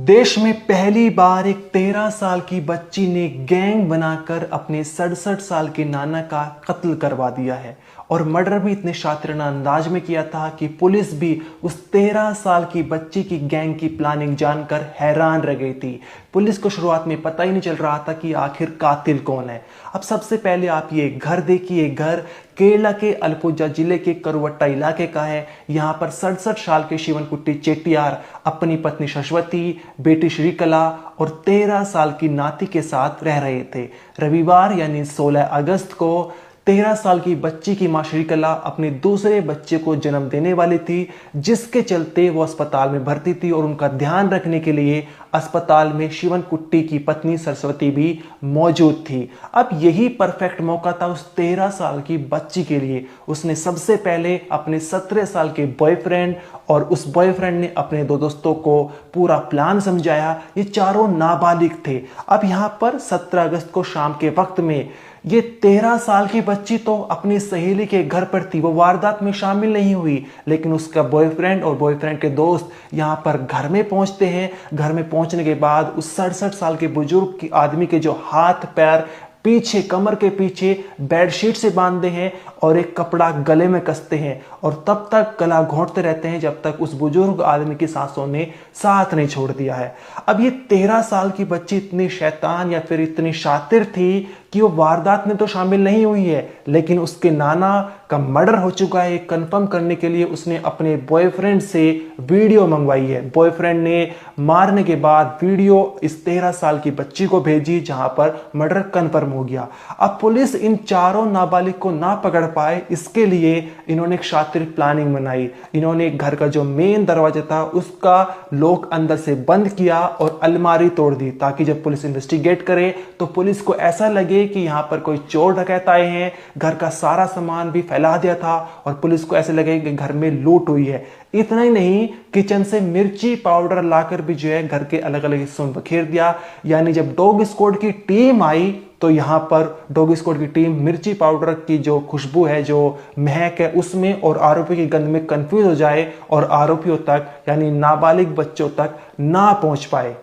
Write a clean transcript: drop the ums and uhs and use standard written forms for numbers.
देश में पहली बार एक 13 साल की बच्ची ने गैंग बनाकर अपने 67 साल के नाना का कत्ल करवा दिया है और मर्डर भी इतने शातिराना अंदाज में किया था कि पुलिस भी उस 13 साल की बच्ची की गैंग की प्लानिंग जानकर हैरान रह गई थी। पुलिस को शुरुआत में पता ही नहीं चल रहा था कि आखिर कातिल कौन है। अब सबसे पहले आप ये घर देखिए। घर केरला के अलपुजा जिले के करुवट्टा इलाके का है। यहाँ पर 67 साल के शिवनकुट्टी चेट्टियार अपनी पत्नी शश्वती, बेटी श्रीकला और 13 साल की नाती के साथ रह रहे थे। रविवार यानी 16 अगस्त को 13 साल की बच्ची की मां श्रीकला अपने दूसरे बच्चे को जन्म देने वाली थी, जिसके चलते वो अस्पताल में भर्ती थी और उनका ध्यान रखने के लिए अस्पताल में शिवनकुट्टी की पत्नी सरस्वती भी मौजूद थी। अब यही परफेक्ट मौका था उस 13 साल की बच्ची के लिए। उसने सबसे पहले अपने 17 साल के बॉयफ्रेंड और उस बॉयफ्रेंड ने अपने दो दोस्तों को पूरा प्लान समझाया। ये चारों नाबालिग थे। अब यहाँ पर 17 अगस्त को शाम के वक्त में ये 13 साल की बच्ची तो अपनी सहेली के घर पर थी, वो वारदात में शामिल नहीं हुई, लेकिन उसका बॉयफ्रेंड और बॉयफ्रेंड के दोस्त यहाँ पर घर में पहुंचते हैं। घर में पहुंचने के बाद उस 67 साल के बुजुर्ग आदमी के जो हाथ पैर पीछे कमर के पीछे बेडशीट से बांधते हैं और एक कपड़ा गले में कसते हैं और तब तक गला घोंटते रहते हैं जब तक उस बुजुर्ग आदमी की सांसों ने साथ नहीं छोड़ दिया है। अब ये 13 साल की बच्ची इतनी शैतान या फिर इतनी शातिर थी कि वो वारदात में तो शामिल नहीं हुई है, लेकिन उसके नाना का मर्डर हो चुका है कंफर्म करने के लिए उसने अपने बॉयफ्रेंड से वीडियो मंगवाई है। बॉयफ्रेंड ने मारने के बाद वीडियो इस 13 साल की बच्ची को भेजी, जहां पर मर्डर कंफर्म हो गया। अब पुलिस इन चारों नाबालिग को ना पकड़ पाए, इसके लिए इन्होंने एक शातिर प्लानिंग बनाई। इन्होंने घर का जो मेन दरवाजा था उसका लॉक अंदर से बंद किया और अलमारी तोड़ दी, ताकि जब पुलिस इन्वेस्टिगेट करे तो पुलिस को ऐसा लगे कि यहां पर कोई चोर डकैत आए हैं। घर का सारा सामान भी फैला दिया था और पुलिस को ऐसे लगे कि घर में लूट हुई है। इतना ही नहीं, किचन से मिर्ची पाउडर लाकर भी जो है घर के अलग अलग हिस्सों में बखेर दिया। यानी जब डॉग स्क्वाड की टीम आई तो यहां पर डॉग स्क्वाड की टीम मिर्ची पाउडर की जो खुशबू है, जो महक है, उसमें और आरोपी की गंध में कंफ्यूज हो जाए और आरोपियों तक यानी नाबालिग बच्चों तक ना पहुंच पाए।